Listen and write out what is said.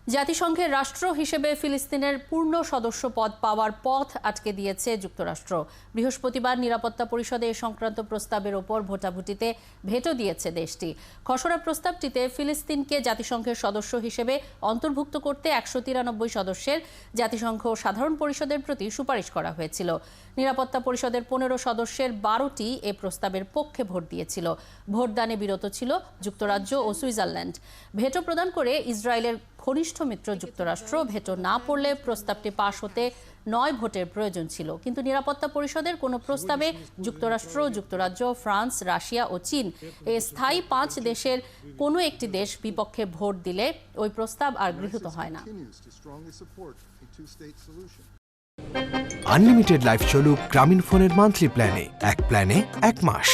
জাতিসংঘের রাষ্ট্র হিসেবে ফিলিস্তিনের পূর্ণ সদস্য পদ পাওয়ার পথ আটকে দিয়েছে যুক্তরাষ্ট্র। বৃহস্পতিবার নিরাপত্তা পরিষদে এ সংক্রান্ত প্রস্তাবের ওপর ভোটাভুটিতে ভেটো দিয়েছে দেশটি। খসড়া প্রস্তাবটিতে ফিলিস্তিনকে জাতিসংঘের সদস্য হিসেবে অন্তর্ভুক্ত করতে 193 সদস্যের জাতিসংঘ সাধারণ পরিষদের প্রতি সুপারিশ করা হয়েছিল। নিরাপত্তা পরিষদের 15 সদস্যের 12টি এ প্রস্তাবের পক্ষে ভোট দিয়েছিল। ভোটদানে বিরত ছিল যুক্তরাজ্য ও সুইজারল্যান্ড। ভেটো প্রদান করে ইসরায়েলের ঘনিষ্ঠ মিত্র যুক্তরাষ্ট্র ভেটো না পড়লে প্রস্তাবটি পাশ হতে 9 ভোটের প্রয়োজন ছিল। কিন্তু নিরাপত্তা পরিষদের কোনো প্রস্তাবে যুক্তরাষ্ট্র, যুক্তরাজ্য, ফ্রান্স, রাশিয়া ও চীন এই স্থায়ী 5 দেশের কোনো একটি দেশ বিপক্ষে ভোট দিলে ওই প্রস্তাব আর গৃহীত হয় না। আনলিমিটেড লাইফ চলুক গ্রামীণ ফোনের মান্থলি প্ল্যানে, এক প্ল্যানে 1 মাস।